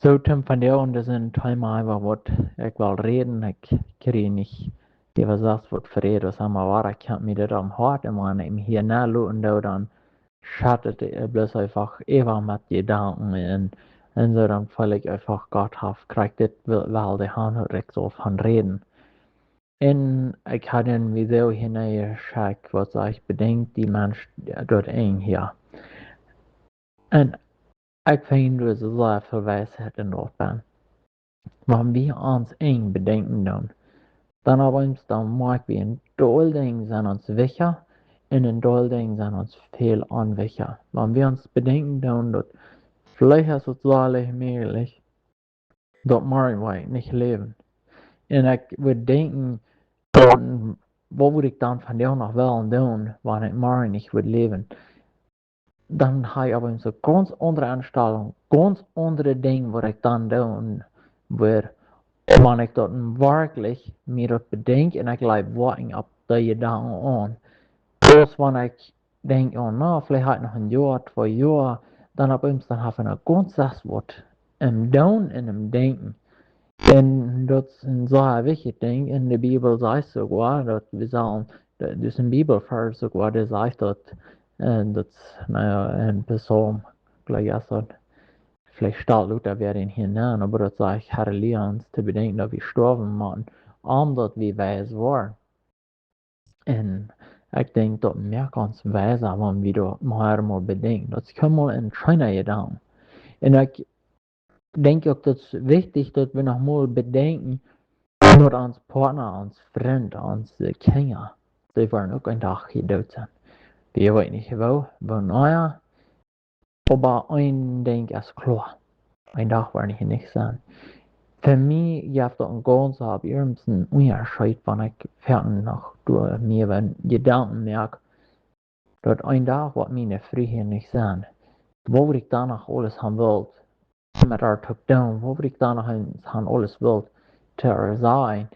Zo Tim van der und das ein Thema über wat ich will reden, ich kriege nicht über das wat verreden, was einmal war, ich kann mir das am Hart immer im hier nachluten, da dann schattet bloß einfach immer mit Gedanken und so dann völlig einfach Gott hat, kriegt das weil die Hand direkt so von reden. En ik had een video hineingeschickt, was ich bedenkt, die Mensch dort eng hier. En ik vind dus sehr viel Weisheit in dort ben. Wenn wir uns eng bedenken dann aber uns dann mag wir in Dolding sind uns sicher, in Dolding sind uns viel unsicher. Wenn wir uns bedenken dort vielleicht ist es wahrlich möglich, dort mag wir nicht leben. Und ich würde denken, dann, wat würde ich dann von der noch wollen tun, wenn ich morgen nicht würde leben? Dann habe ich aber so ganz andere Einstellung, ganz andere Dinge, was ich dann tun würde, wenn ich dort wirklich mir das bedenke und ich gleich warten auf die Gedanken an. Bloß wenn ich denke, oh na, vielleicht halt noch ein Jahr, 2 Jahre, dann ab uns dann habe ich noch ganz das Wort im Tun und im Denken. En dat is een zeer wichtig ding. In de Bijbel zegt sogar dat we zullen, dus een Bijbelvers sogar, der zegt dat, nou ja, een psalm, gleich als dat, vielleicht staat Luther weer in hinein, aber dat zegt, Herr, leer uns te bedenken dat we sterven moeten, omdat we wijs waren. En ik denk dat meer ons wijs zijn, wanneer we dat maar bedenken. Dat kan mal een schöner gedaan. En ik denke auch, das ist wichtig, dass wir nochmal bedenken, nur ans Partner, ans Freund, ans Kinder, die wollen auch ein Tag hier dort sein. Wir wissen nicht wo naja, aber ein Ding ist klar, ein Tag werden hier nicht sein. Für mich gibt es einen ganz abends Unterschied, wenn ich fertig noch durch mir wenn Gedanken merke, dass ein Tag wird meine Frühe nicht sein. Wo ich danach alles haben will, met haar te doen, wat ik dan nog aan alles wil te zijn.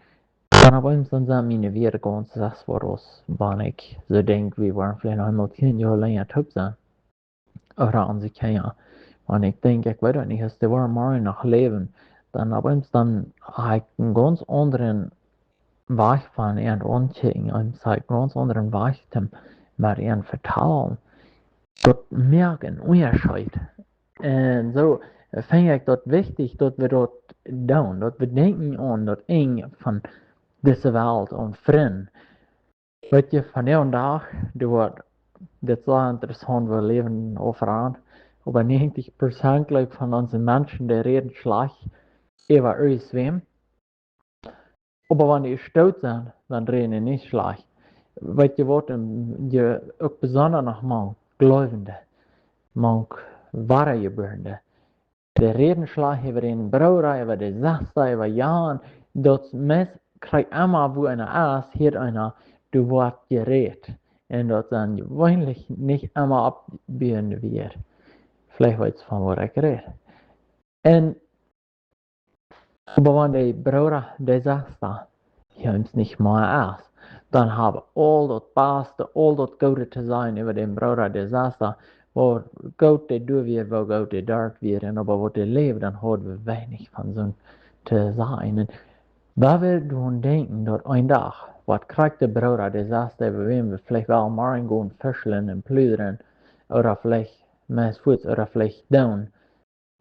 Dan op eens dan zijn mijn weer gewoon zes woordjes, wanneer ik zo denk, we waren vielleicht noch einmal 10 Jahre länger top sein. Oder onze kinderen. Wanneer ik denk, ik weet het niet, als die waren morgen nog leven, dann op eens dan heb ik een ganz anderen Weg van ihren ontdekken, en een ganz anderen Weg met ihren vertalen. Dat merk een onderscheid. En zo vind ik dat wichtig dat we dat doen. Dat we denken aan dat een van deze wereld, aan vrienden. Weet je, vandaag, dit is wel interessant, we leven overal. Aber 90% like, von unseren Menschen, die reden schlecht über uns wem. Aber wenn die stolz sind, dann reden die nicht schlecht. Weet je wat, je ook besonders noch man Gläubende, man wahre Geborene. De reden schlecht über den Bruder, über die Schwester, über Jan. Das Mess kriegt immer, wo einer ist, hier einer, du wird geredet. Und das dann gewöhnlich nicht immer abbiegen wird. Vielleicht weiß von was ich rede. Und, aber wenn die Bruder, die Schwester, hier uns nicht mal ist, dann haben all das Beste, all das Gute zu sein über den Bruder, die Schwester, wo Gott die du wird, wo Gott die dort wird, aber wo die lebt, dann hat wir wenig von so zu sein. Und da will du denken, dass ein Tag, was kriegt der Bruder, der sagt, über wem wir vielleicht wel morgen gehen fischeln und plüdern, oder vielleicht mehr Fuß, oder vielleicht down.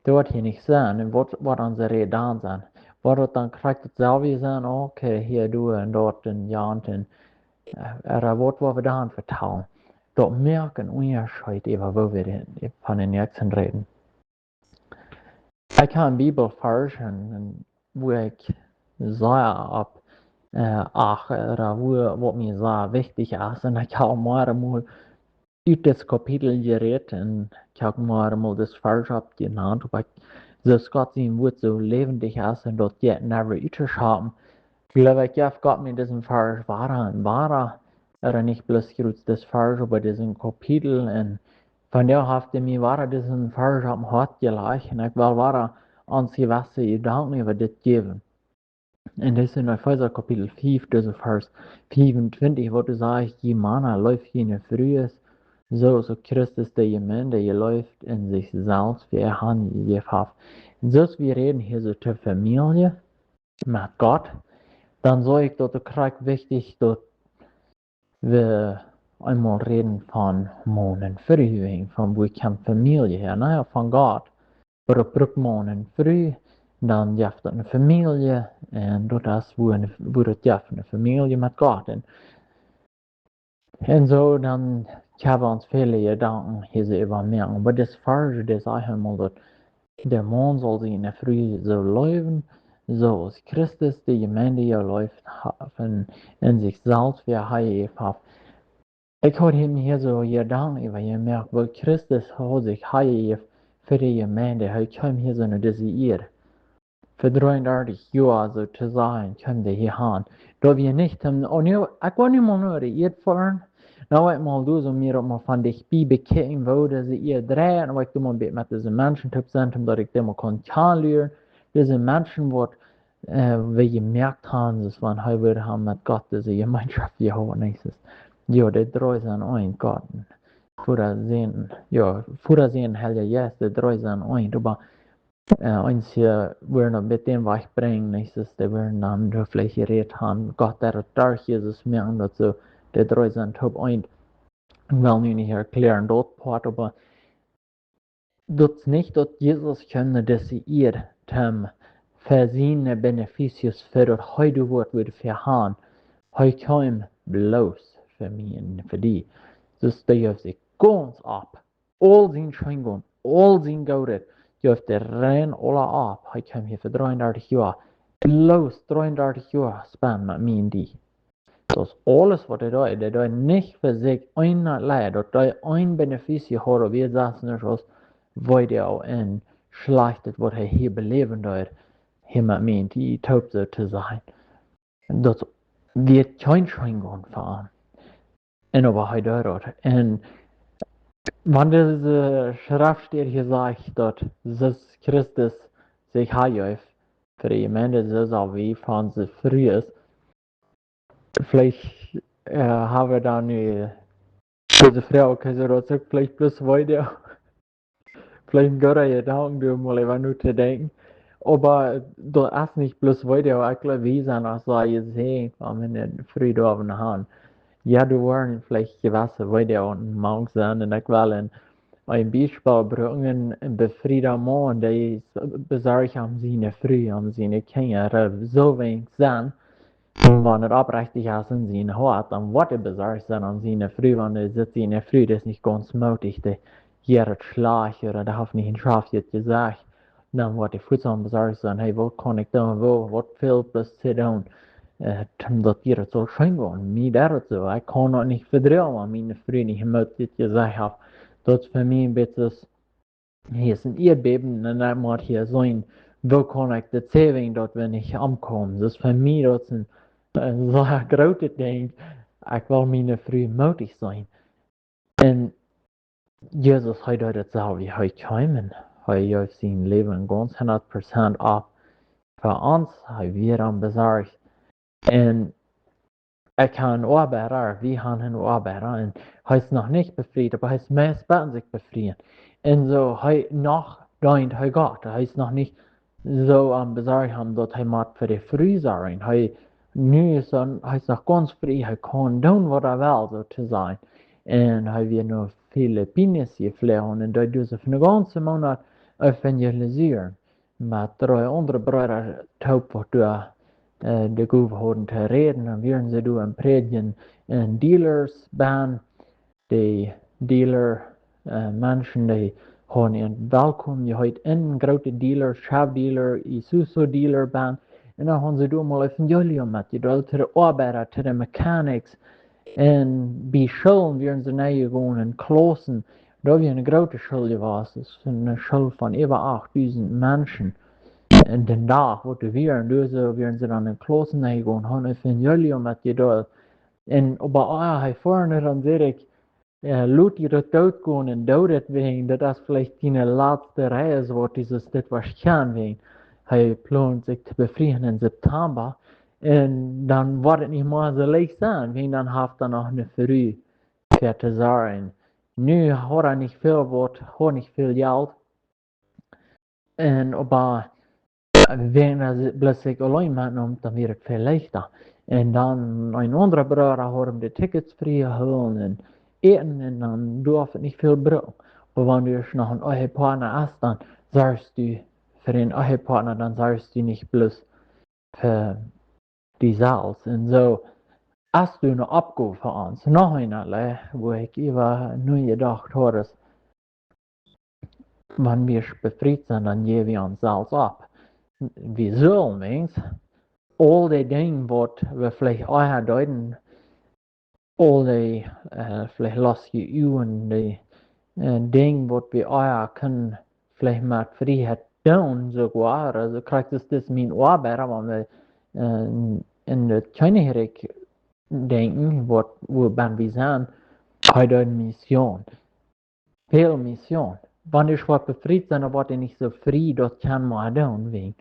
Das wird hier nicht sein, und was unsere Reden sein. Was dann kriegt es selber sein, okay, hier du und dort und ja und oder was wir dann vertrauen. Dat merkt een onderscheid even wo we van den nächsten reden. Ik heb een Bibelvers wo ik sehr op oder wat mir sehr wichtig ist. Und ich habe mal uit das Kapitel geredet und ich habe mal das Vers abgenannt, aber das Gott sein Wort so lebendig ist und dort jetzt never uitgeschaffen. Ich glaube, ich habe Gott mit diesem Vers wahrer oder nicht bloß das Vers, aber diesen Kapitel und von der hat mir war diesen Vers am Hart gelegt und ich will war ans gewisse Gedanken über das geben. Und das ist in Epheser Kapitel 5, dieser Vers 25, wo du sagst, je Mann läuft in frühes, so Christus der Gemeinde, ihr läuft in sich selbst, wie er angegeben hat. Dus wir reden hier so zur Familie mit Gott. Dann sage ich, dass es wichtig, dass wir einmal reden von morgen früh, von wo kommt Familie her? Naja, von Gott. Aber bruk morgen früh, dann gibt es eine Familie, und das ist, wo das gibt, eine Familie mit Gott. Und so, dann haben wir uns viele Gedanken hier so über mehr. Aber das Falsche, das ist einmal, dass der Mond soll sich in der Früh so leben, so als Christus die Gemeinde ja läuft, in sich selbst, wie er hat. Ich habe hier so Gedanken über gemerkt, weil Christus hat sich für die Gemeinde, er kam hier so eine Desier. Für 33 Jahre so zu sein, kam der hier an. Da wir nicht haben, und ja, ich war nicht mal nur die fahren. Nou, ik mal du so mir mal von dich Bibel kicken, wo sie ihr drehen, aber ich du mal mit diesen Menschen typ sind, dass ich dem mal kennenlernen. Diese Menschen, wo wir gemerkt haben, dass wir heute haben mit Gott, diese Gemeinschaft, die haben nächstes. Ja, die drei sind ein Gott. Vorher sehen, hell ja, die drei sind ein, aber uns hier werden mit dem wegbringen, nächstes, die werden dann vielleicht geredet haben, Gott, der durch Jesus merken, dass so, die drei sind top ein. Ich will nu nicht erklären, dort Part, aber das nicht, dass Jesus können, dass ihr dem versehene Beneficius für das heute Wort wird verhauen, heute kommen bloß für mich und für die. Das der sich ganz ab, all sein Schwingung, all sein Gaudet, dürft der rein alle ab, heute kommen hier für 33 Jahre, bloß 33 Jahre span mit mir und die. Dus alles wat hij doet niet voor zich een leidt, dat hij een beneficie heeft, wie zeggen er zoals wat hij al in slechtet, wat hij hier beleven doet, hier met mij die taub zo te zijn. Dat wird geen Schwingung voor hem. En aber hij doet dat. En wanneer deze schrift hier zegt dat Jesus Christus zich heeft voor de gemeente, zoals wie van ze früh ist, vielleicht haben wir dann diese Frau, vielleicht bloß weiter, vielleicht gar nicht Gedanken, mal über nur zu denken. Aber da ist nicht bloß weiter, ich glaube, wir sind auch so gesehen, wenn wir früh da haben. Ja, du waren vielleicht gewisse weiter und morgen sind, und ich will ein Beispiel bringen, befrieder Mann, der besorgt haben seine Früh, haben seine Kinder, so wenig sind. Wanneer het oprechtig is in zijn hart, dan wordt hij bezorgd zijn aan zijn vrouw, want hij zit zijn vrouw, dat is niet ganz moedig, de hier het slag, oder dat heeft niet een schafje gezegd. Dan wordt hij voedzaam bezorgd zijn, hey, wat kan ik doen, wat veel plus te doen, omdat hier het zo schön gaan, mij daar zo, ik kan het niet verdringen, want mijn vrouw niet gemoed dit gezegd heeft. Dat is voor mij een beetje, hier is een Erdbeben, en dat moet hier zijn, wo kan ik de saving dat we niet aankomen. Dus voor mij dat is een sehr grote ding. Ik wil mijn vrouw moedig zijn. En Jezus hij doet het zelf, hij kwam, hij heeft zijn leven ganz 100% op voor ons, hij werd aan bezorgd. En ik kan arbeiten, wir haben arbeiten, en hij is nog niet bevrijd, maar hij is meest bij zich bevrijd. En zo, hij nog denkt hij Gott, hij is nog niet zo aan bezorgd, dat hij moet voor de vrouw zijn. Hij nu is hij is nog ganz vrij, hij kan doen wat hij wil, zo te zijn. En hij wil nog Philippines gevlogen, en dat doet ze voor een ganze maand evangeliseren. Met 3 andere broeders taub wordt door de gehouden te reden, en werden ze door een predigen en dealers ban, de dealer mensen die gewoon een welkom, je hoort een grote dealer, schapdealer, Isuzu dealer ban, en dan gaan ze door mal evangelium met je, door te de arbeider, te de mechanics, en bij scholen werden ze naar je gewoon en klossen, daar weer een grote school was, dus een school van over 8000 mensen. En den dag wordt weer, dus werden ze dan in klossen naar je gewoon, gaan evangelium met je door. En op hij vorne dan zeg ik, laat je dat doodgaan en dood het wegen, dat is vielleicht die laatste reis wordt, dus dit waarschijnlijk. Hij plant zich te bevrienden in september. En dan wordt het niet meer zo leeg zijn, want dan heeft hij nog een vrouw voor te zorgen. Nu had hij niet veel geld. En aber wenn er plötslich allein mitnimmt, dann wird es viel leichter. En dann ein anderer Bruder hat ihm die Tickets freigeholt und eten und dann darf es nicht viel brauchen. Aber wenn du noch einen Ehepartner hast, dann sagst du für den Ehepartner, dann sagst du nicht bloß für die Salz. Und so hast du eine Abgabe für uns. Noch eine, wo ich über nur gedacht habe, dass wenn wir befreit sind, dann geben wir uns Salz ab. Wir sollen wenigstens all die Dinge, wat we vielleicht auch deuten, all die, vielleicht lasst ihr und die Dinge, wat wir auch können, vielleicht mit Freiheit tun, sogar, also kriegt es das mein Arbeit, aber wir in der Königreich denken, wo wir sind, hat eine Mission, viel Mission. Wenn ich was befreit bin, aber ich nicht so frei, das kann man tun, wegen.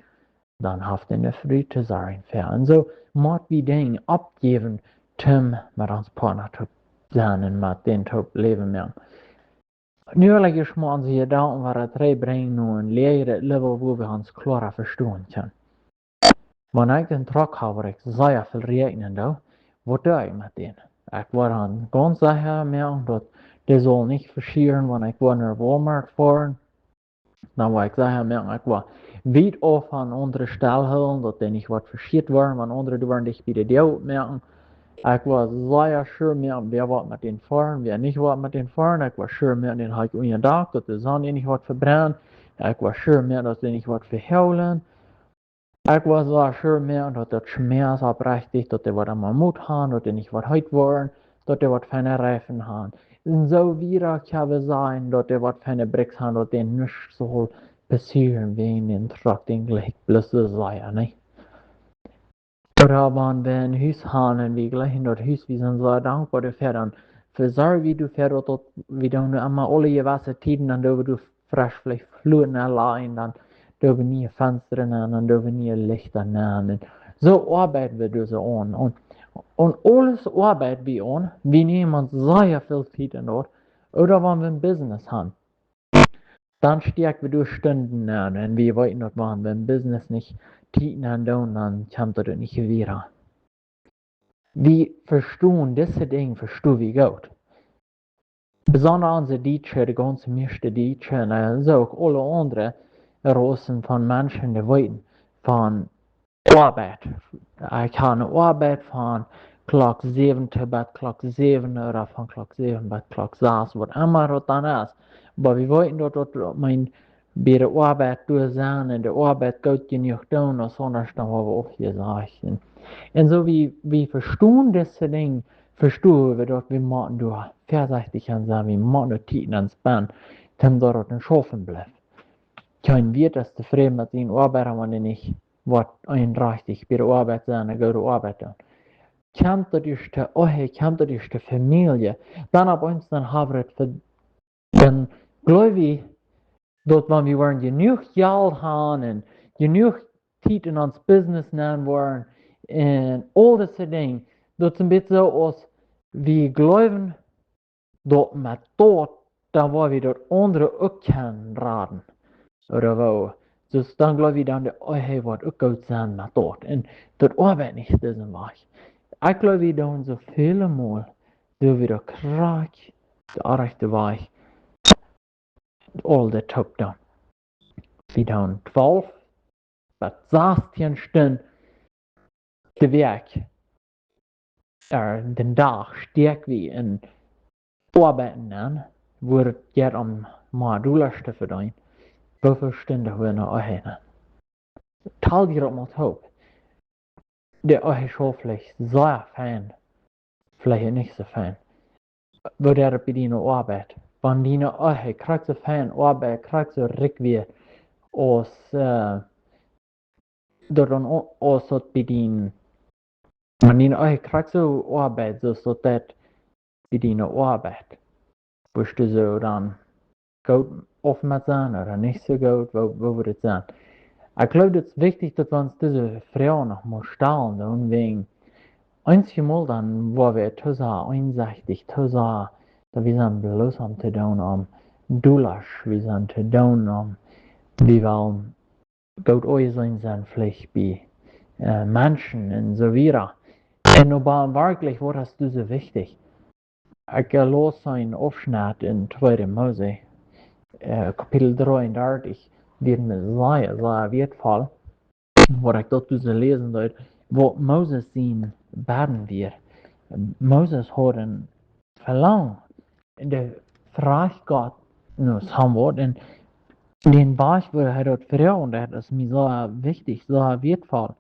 Dan haft en de frühte sein fern. So måste vi den uppgiven töm med hans partner till den med den till leva med. Nu lägger smån sig idag om våra tre bring nu en lägre level hvor vi hans klara förståen kan. Men jag den tråk har jag säga för regnen då. Vad gör jag med den? Jag var han ganska här med att det soll nicht verschieren, wenn ich war nach Walmart fahren. Dan waar ik zeggen, ja, ik was weit auf an andere Stelle holen, dat er nicht was verschiert war, wenn andere waren dich bei der Deo merken. Ich war sehr schön mehr, wer was mit den fahren, wer nicht was mit den fahren. Ich war schön mehr, den habe ich ungedacht, dass der Sonne nicht was verbrennt. Ich war schön mehr, dass der nicht was verheulen. Ich war so schön mehr, dass der Schmerz abrechtigt, dass der was am Mut haben, dass der nicht was heute waren, dass der was feine Reifen haben. Und so wieder kann es sein, dass der was feine Bricks haben, dass der nicht so passieren wegen den Truck, den gleich bloß so sein, nicht? Oder wenn wir ein Haus haben, wie gleich in das Haus, wir sind so dankbar dafür, dann für so wie du fährst, dort, wie du einmal alle gewisse Tiden, dann dürfen du frisch vielleicht Fluten allein, dann dürfen nie Fenster nehmen, dann dürfen nie Lichter nehmen. So arbeiten wir das an. Und alles arbeiten wir an, wir nehmen uns sehr viel Zeit in dort. Oder wenn wir ein Business haben. Dann stärken wir durch Stunden an, und wir wollten das machen, wenn Business nicht Titen an dann kommt das nicht wieder. Wir verstehen diese Dinge, verstehen wir gut. Besonders unsere Deutsche, die ganze meiste Deutsche, und so auch alle anderen Rassen von Menschen, die wollen von Arbeit. Ich habe eine Arbeit von Klock 7 bis Klock 7 oder von Klock 7 bis Klock 6, was immer das dann ist. Aber wir wollten dort bei der Arbeit durch sein und die Arbeit gut genug tun, und sonst dann haben wir auch gesagt. Und so wie verstehen diese Dinge, verstehen wir dort, wie man durch vorsichtig kann sein, wie man durch Titen ans Bein, dann dort ein Schaffen bleibt. Kein wird das zufrieden mit seinen Arbeiten, wenn er nicht was einrichtig bei der Arbeit sein, eine gute Arbeit tun. Kommt das durch die Ehe, kommt das durch die Familie, dann ab uns dann haben wir es, dann glaube ich, dass wenn wir wollen genug Geld haben und genug Zeit in uns Business nehmen wollen und all diese Dinge, dass es ein bisschen so aus, wir glauben, dass mit dort, da wo wir dort andere auch können raten. Oder wo. Dus dan glaube ich dann, oh hey, wat ook goed zijn met dort. Und das arbeitet nicht diesen Weg. Ich glaube, wir tun so viele Mal, so wieder krank, der rechte Weg, all der Tag dann. Wir tun 12 bis 16 Stunden der Weg, den Tag stärkt wie in Arbeiten an, wo es geht Modulste verdienen. Wie viele Stunden wir noch haben. Teil dir auch mal hoch. Der ist schon vielleicht sehr fein, vielleicht nicht so fein. Wo der bei deiner Arbeit, wenn deine Ehe kriegt so fein Arbeit, kriegt so Rückwärts aus, dann aus bei deinen, wenn deine Ehe kriegt so Arbeit, so das bei deiner Arbeit, wirst du so dann gut offen mit sein oder nicht so gut, wo wird es sein? Ich glaube, das ist wichtig, dass wir uns diese Frau noch mal stellen, und wegen einmal dann, wo wir zusammen einsichtig, zusammen, da wir sind bloß am zu tun, Dulasch, wir sind zu tun, Wie wel Gott euch sein vielleicht bei Menschen und so weiter. Und aber wirklich war das so wichtig. Ich las einen Aufschnitt in 2. Mose, Kapitel 33, die mir sehr wertvoll, wo ich dort lesen dort, wo Moses ihn baden wird. Moses hat ein Verlangen in der Frage Gott nur Wort und den Weg, wo er dort vertrauen, das ist mir so wichtig, so wertvoll.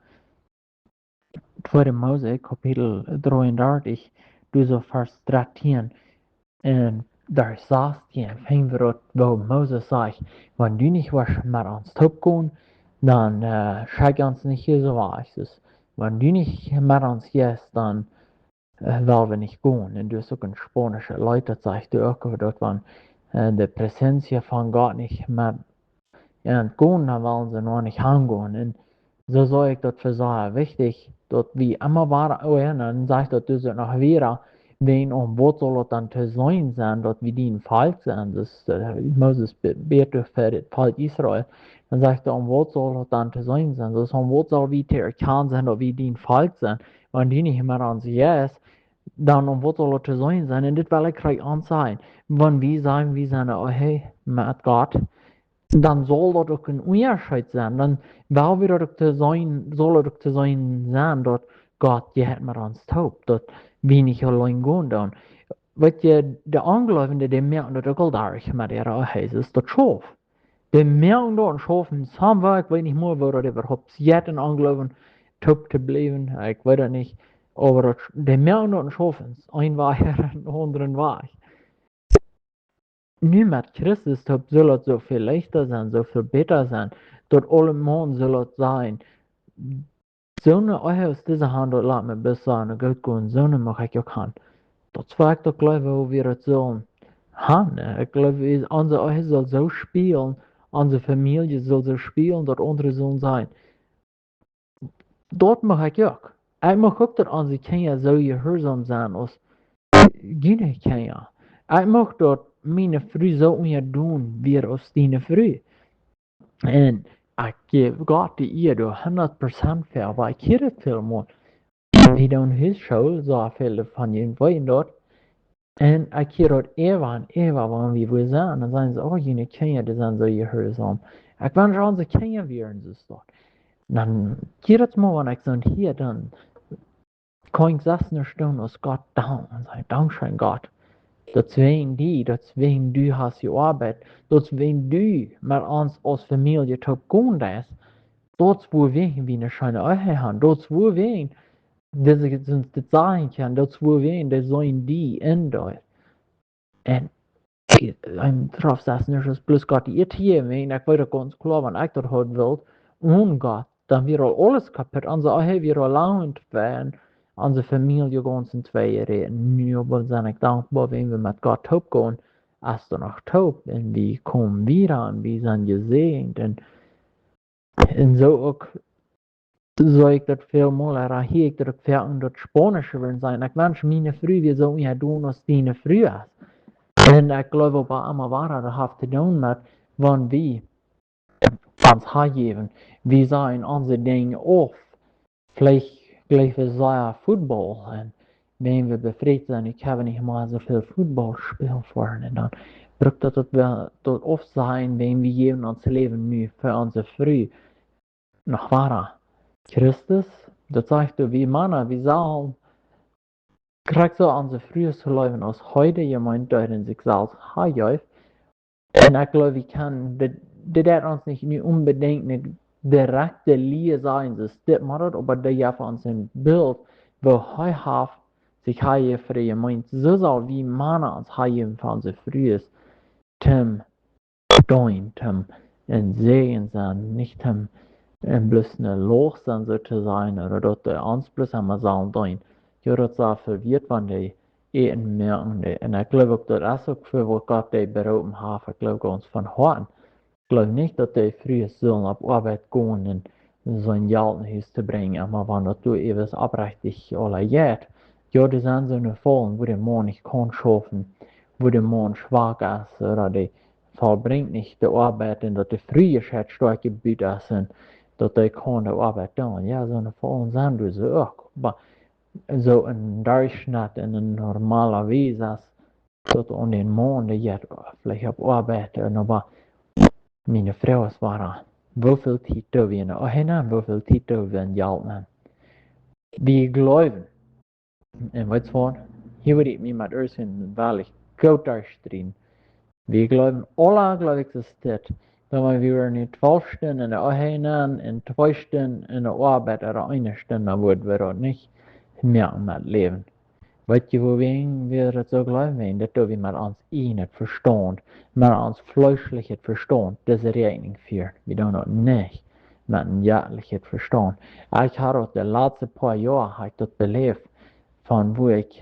2. Mose, Kapitel 33, so Vers 13. En daar staat hij, fijn wo Moses sagt, wenn du nicht was mit uns tun, dann schick uns nicht hier so was. Wenn du nicht mit uns gehst, dann werden wir nicht gehen. Und das ist auch ein spanischer Leute, sagt du auch, dort, wenn die Präsenz von Gott nicht mit gehen, dann wollen sie noch nicht hingehen. Und so sage ich das für sehr wichtig, dass wie immer war, dann sagt das noch wieder, wenn und wo soll es dann zu sein, dass wir die Volk sind, das Moses betet für das Volk Israel, dann sagt er, und wo soll es dann zu sein, das und wo soll wir zu erkennen sein, dass wir die Volk sind, wenn die nicht mehr an sich ist, dann und wo soll es zu sein, und das will ich gleich anzeigen, wenn wir sagen, wir sind, oh hey, mit Gott, dann soll das auch ein Unterschied sein. Dann weil wir das soll das zu sein, dass Gott je hat mit uns taub, dass wir nicht allein gehen dann. Weet je, de Angläufende, die merken dat ook al daar met ihrer Heis ist, das Schaf. Die merken dat een Schaf in Samwerk, ik weet niet meer, wo dat überhaupt jetzt ein Angläufen taub zu bleiben, ich weiß das nicht. Aber das, die merken dat een Schaf ist, ein Weg und ein anderen Weg. Nu met Christus soll es so viel leichter sein, so viel besser sein. Dort alle Mann soll es sein. So eine Ehe aus dieser Hand, dort laat me best sagen, gut gehen, so eine mag ich auch haben. Das war ich doch glaube, wo wir es sollen haben. Ich glaube, unsere Ehe soll so spielen, unsere Familie soll so spielen, dort andere sollen sein. Dort mag ich auch. Ich mag auch, dass unsere Kinder so gehorsam sein, als deine Kinder. Ich mag dort meine Frau so tun, wie aus deine Frau. Und ich gebe Gott die ihr 100% für, aber ich kenne viel mehr. Wie dann his show, so viele von ihnen wollen dort. Und ich kenne dort Eva, wenn wir wo sind, dann sagen sie, oh, jene Kinder, die sind so gehorsam. Ich wünsche unsere Kinder wären so dort. Dann jedes Mal, wenn ich so hier, dann kann ich 16 Stunden aus Gott danken und sagen, Dankeschön Gott. Deswegen du hast gearbeitet, deswegen du mit uns als Familie tun hast, dort wo wir eine schöne Ehe haben, dort wo wir das sagen können, dort wo wir das sollen die in dort. Und ein drauf saßen ist bloß Gott die hier, wenn ich weiter ganz klar, wenn ich dort haben will, ohne Gott, dann wäre alles kaputt, unsere Ehe wäre allein werden. Unsere Familie ganz in zwei reden. Nu bin ich dankbar, wenn wir mit Gott taub gehen, als du noch taub und wir kommen wieder und wir sind gesegnet. Und so auch, so ich das viel mal hier, ich das viel und das Spanische werden sein. Ich wünsche meine Frau, wir sollen ja tun, was deine Frau ist. Und ich glaube, bei immer war das hat zu tun mit, wenn wir uns hergeben, wir sagen unsere Dinge auf, vielleicht gleich wie sehr Football. Und wenn wir befreit sind, ich habe nicht mal so viel Football spielen vorhin. Und dann drückt das dort oft sein, wenn wir geben uns Leben nur für unsere Früh. Noch wahrer. Christus, das sagt du, wie Männer, wie sollen, kriegt so unsere Früh zu leben aus heute jemand, der in sich selbst herjäuft. Und ich glaube, wir können, das uns nicht nur unbedingt eine direkte Linie sein, das macht, aber der ja von uns ein Bild, wo er hat, sich hier für die meint, so soll wie Männer uns hier von uns frühes, zum Dein, zum ein Segen sein, nicht zum bloß eine Loch sein, so zu sein, oder dort uns bloß einmal sagen, Dein. Ja, das ist verwirrt, wenn die eten merken, und ich glaube auch, das ist auch für was Gott die beraten hat, ich glaube ganz von Herzen. Ich glaube nicht, dass die früher sollen auf Arbeit gehen und so ein Geld zu bringen, aber wenn das du etwas abrechtig alle geht, ja, das sind so eine Fallen, wo der Mann nicht kann schaffen, wo der Mann schwach ist, oder die vollbringt nicht die Arbeit und dass die Freiheit stark gebildet sind, dass die keine Arbeit tun. Ja, so eine vollen Sand so auch. Aber so in Deutschland in einer normalen Weise, dass an den Monden jetzt vielleicht auf Arbeit, aber meine Frau ist war, wofür Zeit da wir, oh nein, wofür Zeit da wir in Jalten. Wir glauben, und was war, hier würde ich mich mit euch in Wahrlich gut durchstehen. Wir glauben, alle glaube ich, existiert. Wenn wir nicht 12 Stunden in der Einheit und 2 Stunden in der Arbeit oder 1 Stunde, dann würden wir auch nicht mehr mit leben. Weet je wohin wir das so glauben, dass wir mit uns nicht Verstand, mit uns fleischliches Verstand, diese Rechnung führen. Wir tun das nicht mit einem jährlichen Verstand. Ich habe die letzten paar Jahre das belebt, von wo ich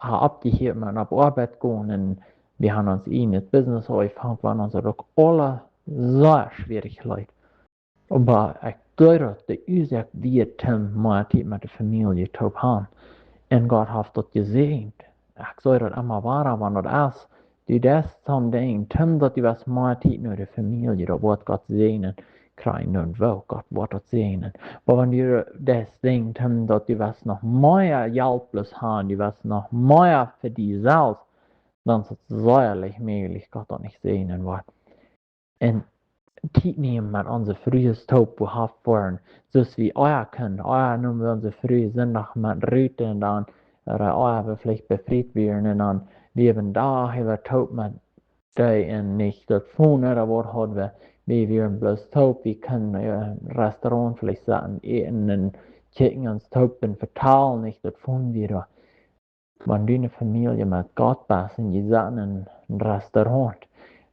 abgehört bin, auf Arbeit gehen und wir haben uns in das Business angefangen, waren uns auch alle sehr Schwierigkeiten. Aber ich glaube, dass Ursache wird mit der Familie zu haben. Und Gott hat das gesehen. Ich sage das immer wahr, wenn das ist. Du das zum Ding, dass du was mehr Zeit nur der Familie, da wird Gott segnen, kriegen und wo Gott wird das segnen. Aber wenn du das Ding, dass du was noch mehr Hilflos haben, du was noch mehr für dich selbst, dann ist es sicherlich möglich, Gott das nicht segnen wird. Und Zeit nehmen mit unser frühes Taup gehabt worden, so wie euer Kind. Euer nehmen wir unsere frühe Sonntag mit Rüte und dann, oder euer wir vielleicht befreit werden und dann leben da, haben wir Taup mit die und nicht das Phone oder was hat wir werden bloß Taup, wir können Restaurant vielleicht sagen, eten und kicken uns Taup und verteilen, nicht das Phone wieder. Wenn du eine Familie mit Gott bist und ihr seid in ein Restaurant,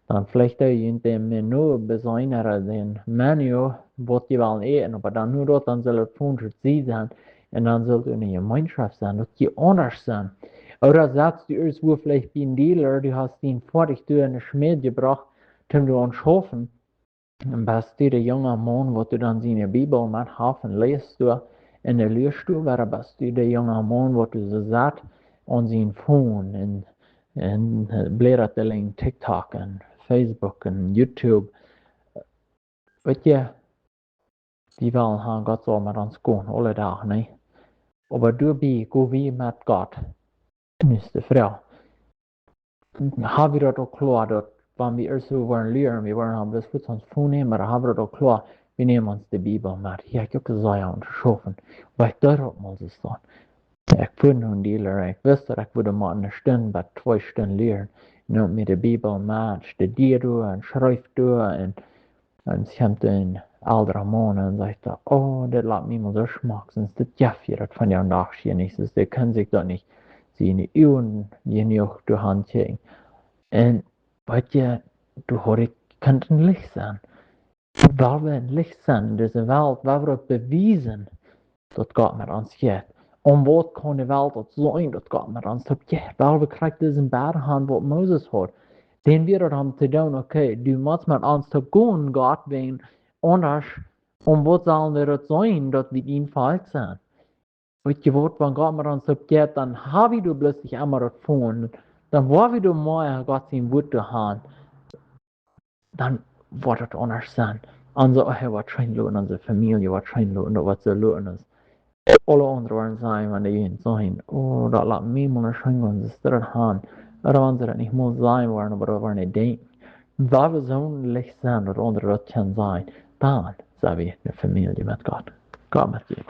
dann vielleicht auch in dem Menü besonders den Menü, was die wollen eten, aber dann nur dort, dann soll es von sie sein und dann soll es eine Gemeinschaft sein, dass die anders sein. Oder sagst du irgendwo vielleicht bei einem Dealer, du hast ihn fertig durch eine Schmied gebracht, um du uns helfen. Dann bist du der junge Mann, wo du dann seine Bibel mit helfen, liest du in der Lehrstuhl, oder bist du der junge Mann, wo du so satt an sein Phone en bläddrat TikTok en Facebook en YouTube. Vet je, vi vill ha Gott så med hans skon alla dagar, nej. Och vad du blir, går vi med Gott. Nästa fråga. Har vi det då klart att om vi är så var en lärare, vi var en det för hans förnämare, har vi det då klart, vi nämner oss till Bibeln med. Jag kan inte säga om det schaffen. Vad jag dör upp måste stå. Jag kunde en del, jag visste att jag borde med en stund, bara 2 stunder lära. Nu med de Bibeln med, studerar och skriver och sen en äldre man och sagt, det lät mig så smak, sen det jäffigt att från den dag sedan, så det kan sig då nicht sina ögon genug du handkäng. Und vet je, du har det kan inte licht sein. Waar we een licht zijn in deze wereld, waar we bewijzen dat God met ons gaat. Om wat kan de wereld dat zijn dat God met ons gaat. Waar we krijgen deze beide hand wat Moses had. Den wir haben zu tun, okay, du musst mit uns zu gehen, Gott, wenn anders, was sollen wir das sein, dass wir ihn falsch sind? Weet je wat, wenn Gott mit uns geht, dann haben wir plötzlich einmal das Phone, dann wollen wir mal Gott sein Wort haben, dann wird es anders sein. Unser Ehe wird schön lohnen, unsere Familie wird schön lohnen, was so lohnen ist. Alle anderen werden sagen, wenn die sagen, das lässt mich mal schön, wenn sie es dort haben. Oder wenn sie das nicht mal sein wollen, aber das wollen nicht denken. Weil wir so licht sind, oder andere das kann sein, dann sind wir eine Familie mit Gott. Gott mit dir.